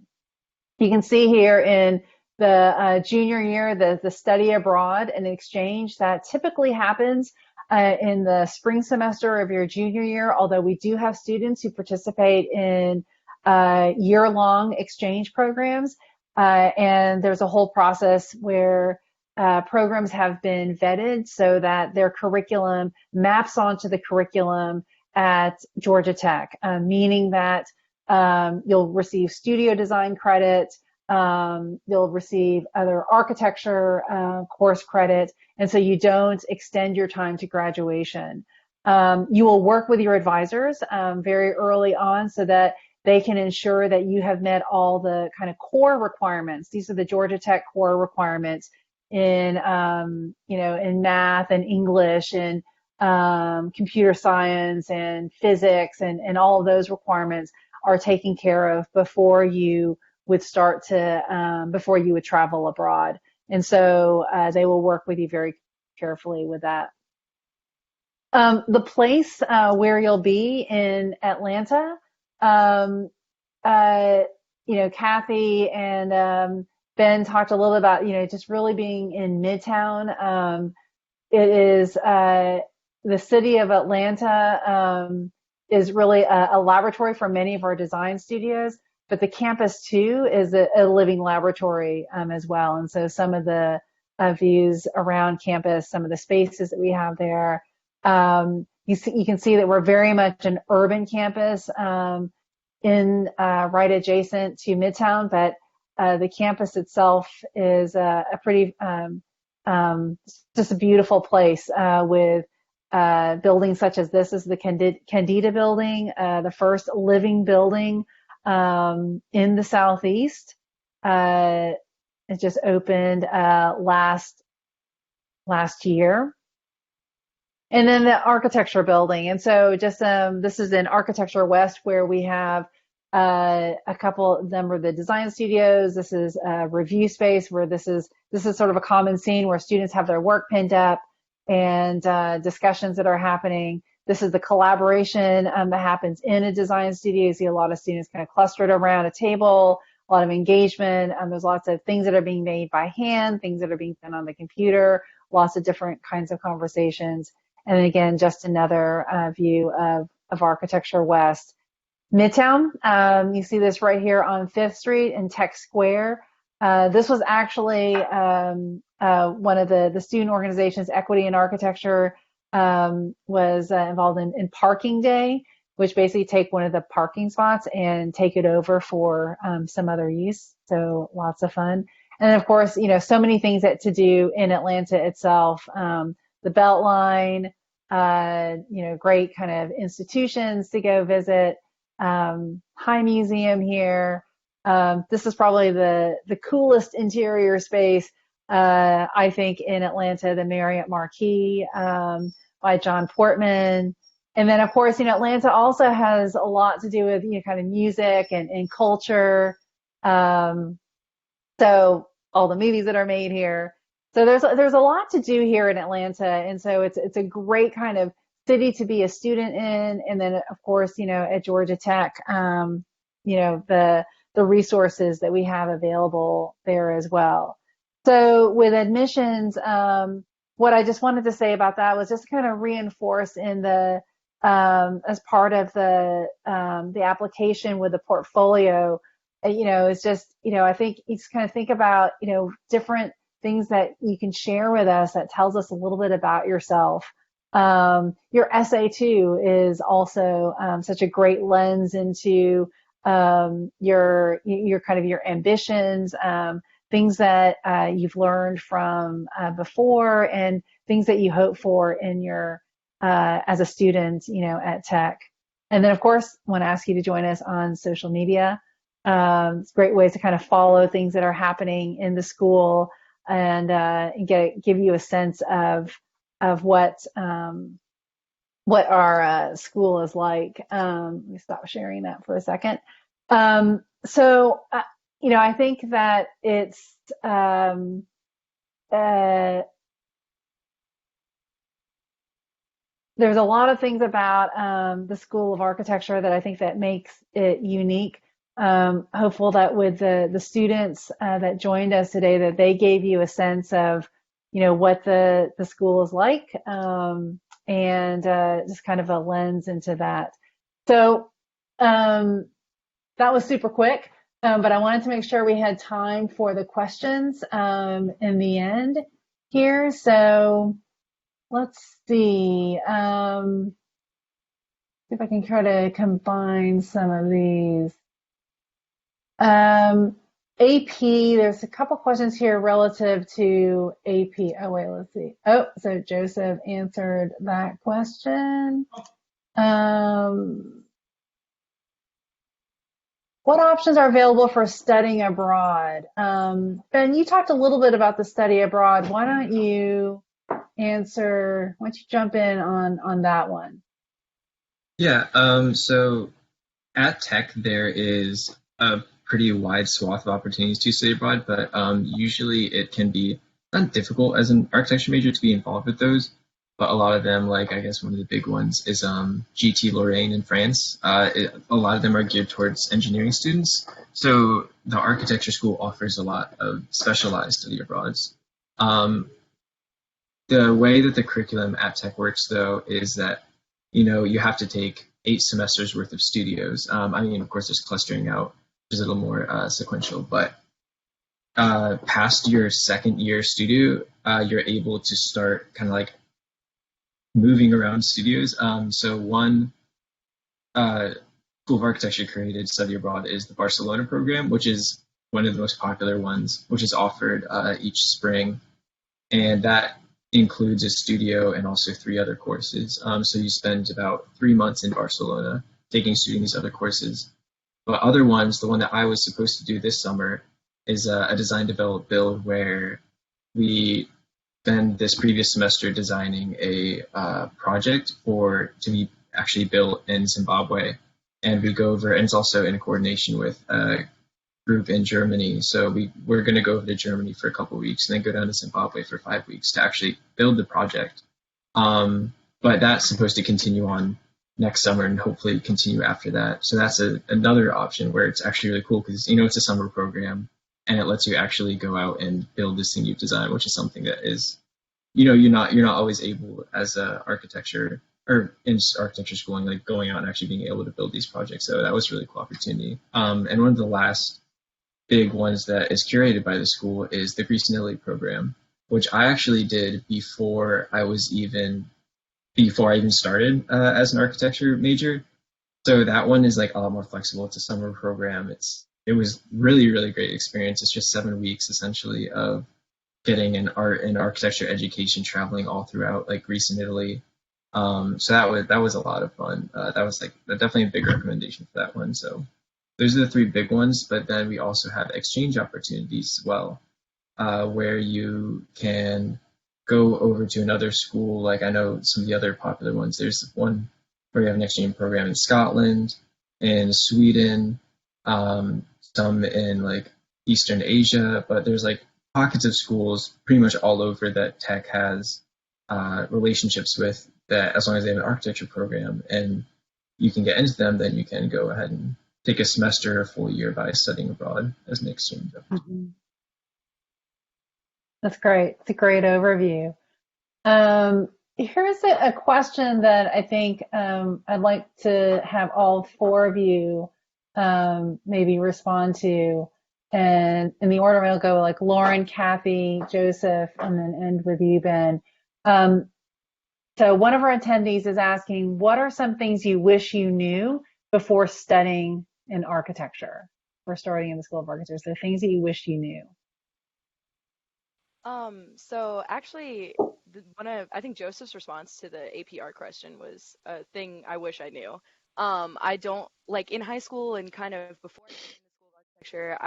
You can see here in the junior year, the study abroad and exchange that typically happens in the spring semester of your junior year, although we do have students who participate in year-long exchange programs. And there's a whole process where programs have been vetted so that their curriculum maps onto the curriculum at Georgia Tech, meaning that you'll receive studio design credit, you'll receive other architecture course credit, and so you don't extend your time to graduation. You will work with your advisors very early on so that they can ensure that you have met all the kind of core requirements. These are the Georgia Tech core requirements in, in math and English and computer science and physics, and all of those requirements are taken care of before you would start to, before you would travel abroad. And so they will work with you very carefully with that. The place where you'll be in Atlanta, Kathy and Ben talked a little about, just really being in Midtown. It is the city of Atlanta is really a laboratory for many of our design studios, but the campus too is a living laboratory as well. And so some of the views around campus, some of the spaces that we have there, you can see that we're very much an urban campus in right adjacent to Midtown, but the campus itself is a pretty just a beautiful place with buildings such as this is the Candida building, the first living building in the Southeast. It just opened last year. And then the architecture building. And so just this is in Architecture West, where we have a couple of them are the design studios. This is a review space where this is sort of a common scene where students have their work pinned up and discussions that are happening. This is the collaboration that happens in a design studio. You see a lot of students kind of clustered around a table, a lot of engagement. There's lots of things that are being made by hand, things that are being done on the computer, lots of different kinds of conversations. And again, just another view of Architecture West. Midtown, you see this right here on 5th Street in Tech Square. This was actually one of the student organizations, Equity in Architecture, was involved in Parking Day, which basically take one of the parking spots and take it over for some other use. So lots of fun. And of course, so many things to do in Atlanta itself. The Beltline, great kind of institutions to go visit. High Museum here. This is probably the coolest interior space, I think, in Atlanta, the Marriott Marquis by John Portman. And then, of course, Atlanta also has a lot to do with, kind of music and culture. So all the movies that are made here. So there's a lot to do here in Atlanta. And so it's a great kind of city to be a student in. And then, of course, at Georgia Tech, the resources that we have available there as well. So with admissions, what I just wanted to say about that was just kind of reinforce in the as part of the application with the portfolio. It's just I think you just kind of think about different things that you can share with us that tells us a little bit about yourself. Your essay too is also such a great lens into your kind of your ambitions, things that you've learned from before, and things that you hope for in your as a student, at Tech. And then, of course, I want to ask you to join us on social media. It's great ways to kind of follow things that are happening in the school and give you a sense of what our school is like. Let me stop sharing that for a second. So I think that it's there's a lot of things about the School of Architecture that I think that makes it unique. Hopeful that with the students that joined us today, that they gave you a sense of, what the school is like, and just kind of a lens into that. So that was super quick, but I wanted to make sure we had time for the questions in the end here. So let's see. See if I can try to combine some of these. Um, AP, there's a couple questions here relative to AP. Oh, wait, let's see. Oh, so Joseph answered that question. Um, what options are available for studying abroad? Ben, you talked a little bit about the study abroad. Why don't you jump in on that one? Yeah, so at Tech, there is a pretty wide swath of opportunities to study abroad, but usually it can be not difficult as an architecture major to be involved with those. But a lot of them, like I guess one of the big ones is GT Lorraine in France. A lot of them are geared towards engineering students. So the architecture school offers a lot of specialized study abroads. Um, the way that the curriculum at Tech works, though, is that you have to take 8 semesters worth of studios. I mean, of course, there's clustering out, which is a little more sequential, but past your second year studio, you're able to start kind of like moving around studios. So one School of Architecture created study abroad is the Barcelona program, which is one of the most popular ones, which is offered each spring, and that includes a studio and also 3 other courses. So you spend about 3 months in Barcelona studying these other courses. But other ones, the one that I was supposed to do this summer, is a design, develop, build, where we spend this previous semester designing a project to be actually built in Zimbabwe. And we go over, and it's also in coordination with group in Germany. So we're going to go over to Germany for a couple of weeks and then go down to Zimbabwe for 5 weeks to actually build the project. But that's supposed to continue on next summer and hopefully continue after that. So that's another option where it's actually really cool because it's a summer program and it lets you actually go out and build this thing you've designed, which is something that is, you're not always able as a architecture or in architecture schooling, like going out and actually being able to build these projects. So that was a really cool opportunity. And one of the last big ones that is curated by the school is the Greece and Italy program, which I actually did before I even started as an architecture major. So that one is like a lot more flexible. It's a summer program. It was really, really great experience. It's just 7 weeks essentially of getting an art and architecture education, traveling all throughout like Greece and Italy. So that was a lot of fun. That was like definitely a big recommendation for that one. So those are the 3 big ones, but then we also have exchange opportunities as well, where you can go over to another school. Like I know some of the other popular ones. There's one where you have an exchange program in Scotland, in Sweden, some in like Eastern Asia, but there's like pockets of schools pretty much all over that Tech has relationships with, that as long as they have an architecture program and you can get into them, then you can go ahead and take a semester or a full year by studying abroad as an exchange. Mhm. That's great. It's a great overview. Here's a question that I think I'd like to have all 4 of you maybe respond to. And in the order I'll go like Lauren, Kathy, Joseph, and then end with you, Ben. So one of our attendees is asking, what are some things you wish you knew before studying in architecture, or starting in the School of Architecture? So things that you wish you knew. So actually, I think Joseph's response to the APR question was a thing I wish I knew. I don't like in high school and kind of before I came in the School of Architecture,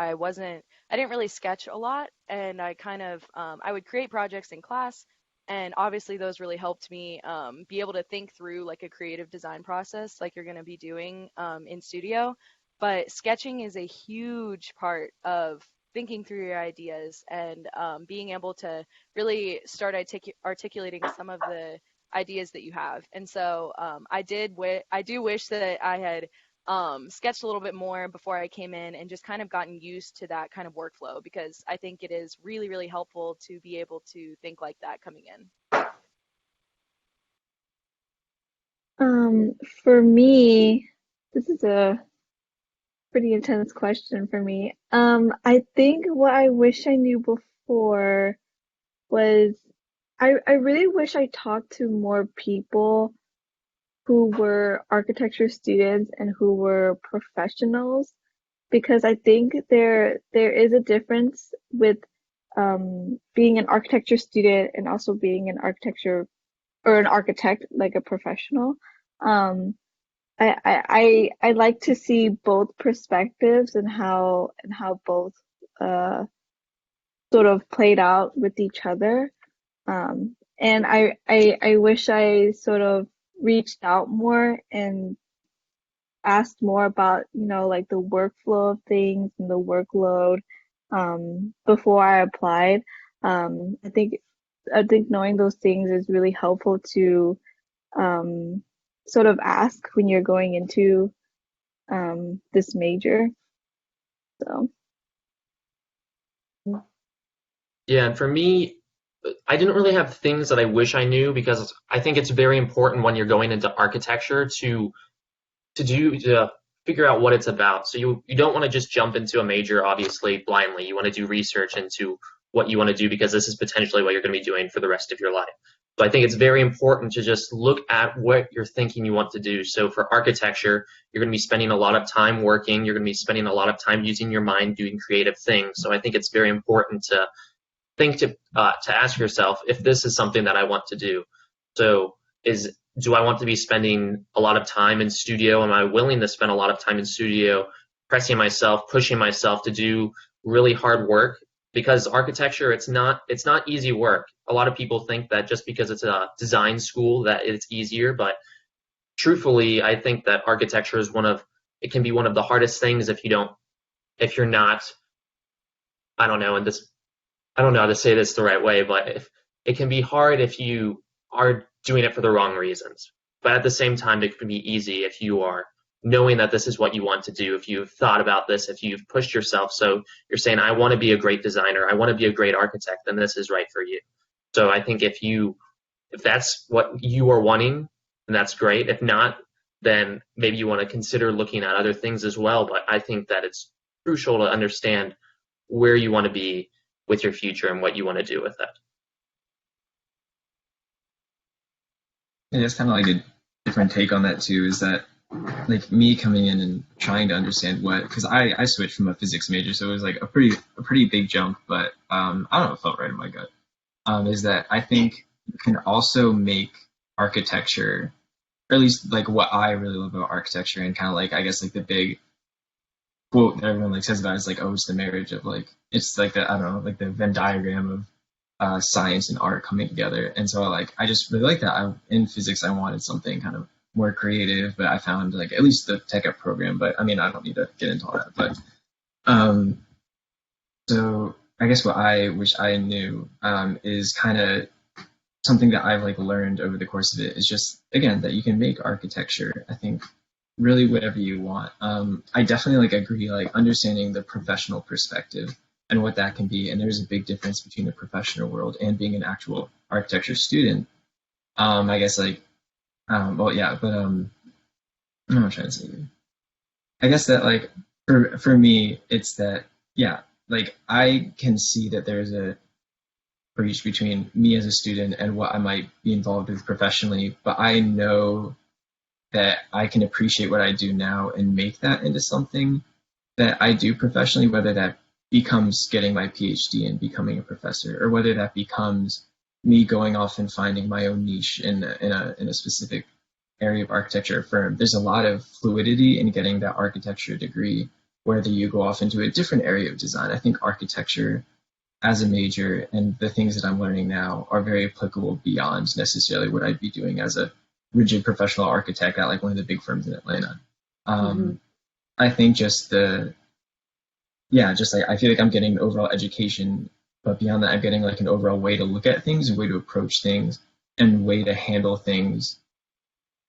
I didn't really sketch a lot, and I kind of, I would create projects in class, and obviously those really helped me be able to think through like a creative design process, like you're going to be doing in studio. But sketching is a huge part of thinking through your ideas and being able to really start articulating some of the ideas that you have. And so I do wish that I had sketched a little bit more before I came in and just kind of gotten used to that kind of workflow, because I think it is really, really helpful to be able to think like that coming in. For me, this is a pretty intense question for me. I think what I wish I knew before was I really wish I talked to more people who were architecture students and who were professionals, because I think there is a difference with being an architecture student and also being an architecture or an architect, like a professional. Um, I like to see both perspectives and how both sort of played out with each other. And I wish I sort of reached out more and asked more about, like the workflow of things and the workload before I applied. I think knowing those things is really helpful to um, sort of ask when you're going into this major. So. Yeah, and for me, I didn't really have things that I wish I knew, because I think it's very important when you're going into architecture to figure out what it's about. So you don't want to just jump into a major, obviously, blindly. You want to do research into what you want to do, because this is potentially what you're going to be doing for the rest of your life. So I think it's very important to just look at what you're thinking you want to do. So for architecture, you're going to be spending a lot of time working. You're going to be spending a lot of time using your mind doing creative things. So I think it's very important to think to ask yourself if this is something that I want to do. So do I want to be spending a lot of time in studio? Am I willing to spend a lot of time in studio, pressing myself, pushing myself to do really hard work? Because architecture, it's not easy work. A lot of people think that just because it's a design school that it's easier, but truthfully, I think that architecture is it can be one of the hardest things if you're not, I don't know, I don't know how to say this the right way, but it can be hard if you are doing it for the wrong reasons. But at the same time, it can be easy if you are knowing that this is what you want to do, if you've thought about this, if you've pushed yourself. So you're saying, I want to be a great designer, I want to be a great architect, then this is right for you. So I think if that's what you are wanting, then that's great. If not, then maybe you want to consider looking at other things as well. But I think that it's crucial to understand where you want to be with your future and what you want to do with that. Yeah, it's kind of like a different take on that too, is that like me coming in and trying to understand because I switched from a physics major, so it was like a pretty big jump, but I don't know, it felt right in my gut. Is that I think you can also make architecture, or at least like what I really love about architecture, and kind of like I guess like the big quote that everyone like says about it is like, oh, it's the marriage of like, it's like the, I don't know, like the Venn diagram of science and art coming together. And so like I just really like that. In physics I wanted something kind of more creative, but I found like at least the tech up program, but I mean I don't need to get into all that. But so I guess what I wish I knew is kind of something that I've like learned over the course of it is just, again, that you can make architecture, I think, really whatever you want. I definitely like agree, like understanding the professional perspective and what that can be. And there's a big difference between the professional world and being an actual architecture student. I guess like, well, yeah, but what am I trying to say? I guess that like for me, it's that, yeah, like I can see that there's a breach between me as a student and what I might be involved with professionally, but I know that I can appreciate what I do now and make that into something that I do professionally, whether that becomes getting my PhD and becoming a professor, or whether that becomes me going off and finding my own niche in a specific area of architecture or firm. There's a lot of fluidity in getting that architecture degree, whether you go off into a different area of design. I think architecture as a major and the things that I'm learning now are very applicable beyond necessarily what I'd be doing as a rigid professional architect at like one of the big firms in Atlanta. I think just like I feel like I'm getting an overall education, but beyond that, I'm getting like an overall way to look at things, a way to approach things, and way to handle things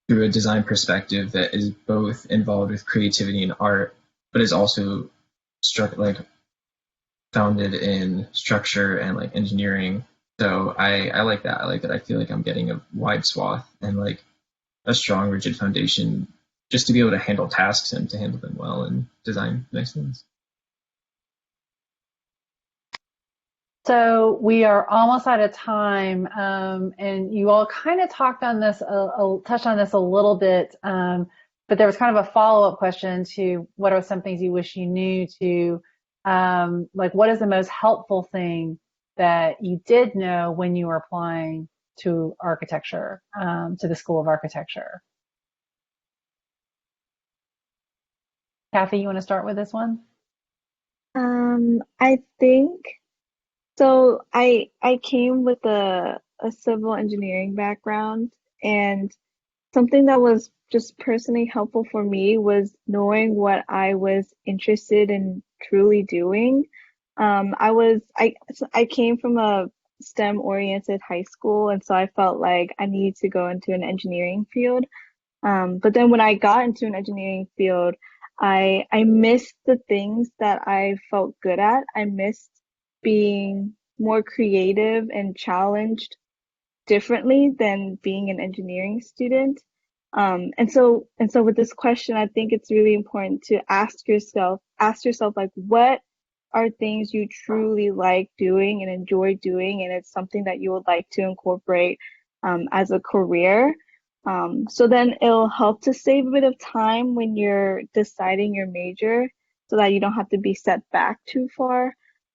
through a design perspective that is both involved with creativity and art, but is also like founded in structure and like engineering. So I like that. I like that. I feel like I'm getting a wide swath and like a strong, rigid foundation just to be able to handle tasks and to handle them well and design nice things. So we are almost out of time, and you all kind of talked on this, touched on this a little bit, but there was kind of a follow-up question to what are some things you wish you knew to, like what is the most helpful thing that you did know when you were applying to architecture, to the School of Architecture? Kathy, you want to start with this one? I think so. I came with a civil engineering background, and something that was just personally helpful for me was knowing what I was interested in truly doing. I came from a STEM oriented high school, and so I felt like I needed to go into an engineering field. But then when I got into an engineering field, I missed the things that I felt good at. I missed being more creative and challenged differently than being an engineering student. And so with this question, I think it's really important to ask yourself like, what are things you truly like doing and enjoy doing, and it's something that you would like to incorporate as a career. So then it'll help to save a bit of time when you're deciding your major so that you don't have to be set back too far.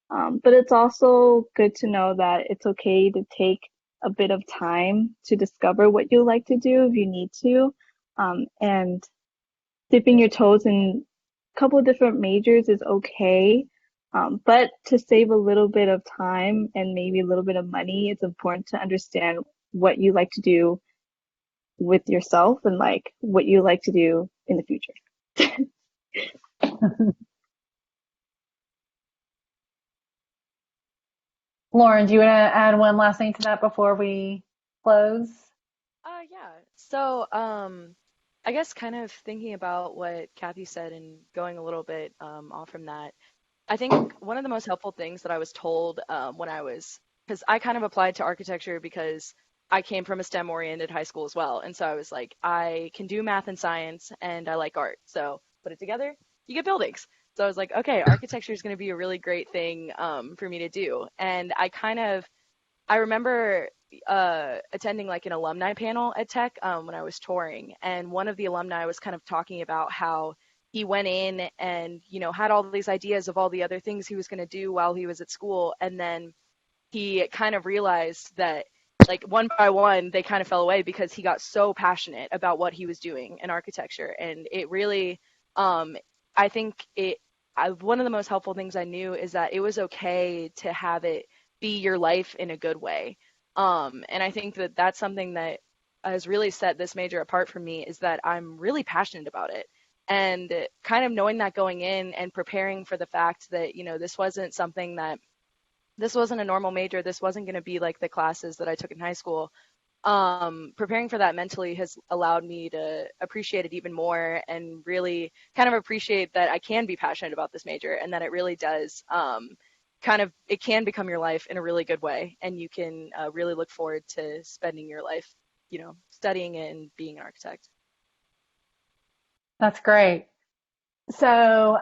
But it's also good to know that it's okay to take a bit of time to discover what you like to do if you need to. And dipping your toes in a couple of different majors is okay. But to save a little bit of time and maybe a little bit of money, it's important to understand what you like to do with yourself and like what you like to do in the future. Lauren, do you want to add one last thing to that before we close? Yeah. So, I guess kind of thinking about what Kathy said and going a little bit off from that, I think one of the most helpful things that I was told when I was, because I kind of applied to architecture because I came from a STEM-oriented high school as well. And so I was like, I can do math and science and I like art. So put it together, you get buildings. So I was like, okay, architecture is going to be a really great thing for me to do. And I remember attending like an alumni panel at Tech when I was touring, and one of the alumni was kind of talking about how he went in and had all these ideas of all the other things he was going to do while he was at school, and then he kind of realized that like one by one they kind of fell away because he got so passionate about what he was doing in architecture, and it really, I think one of the most helpful things I knew is that it was okay to have it be your life in a good way. And I think that that's something that has really set this major apart for me is that I'm really passionate about it. And kind of knowing that going in and preparing for the fact that, this wasn't a normal major. This wasn't going to be like the classes that I took in high school. Preparing for that mentally has allowed me to appreciate it even more and really kind of appreciate that I can be passionate about this major and that it really does it can become your life in a really good way, and you can really look forward to spending your life, studying and being an architect. That's great. So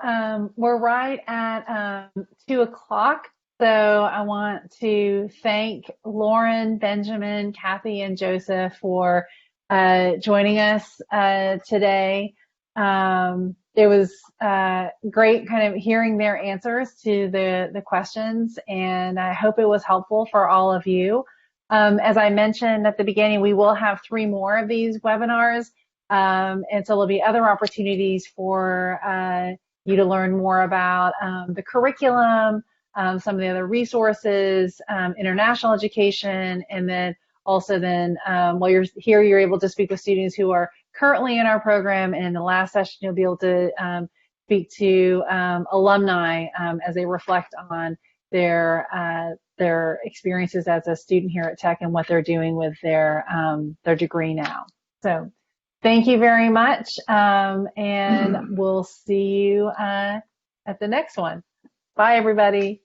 we're right at 2 o'clock. So I want to thank Lauren, Benjamin, Kathy, and Joseph for joining us today. It was great kind of hearing their answers to the questions, and I hope it was helpful for all of you. As I mentioned at the beginning, we will have 3 more of these webinars. And so there'll be other opportunities for you to learn more about the curriculum, some of the other resources, international education, and then also while you're here, you're able to speak with students who are currently in our program. And in the last session, you'll be able to speak to alumni as they reflect on their their experiences as a student here at Tech and what they're doing with their degree now. So thank you very much, and we'll see you at the next one. Bye, everybody.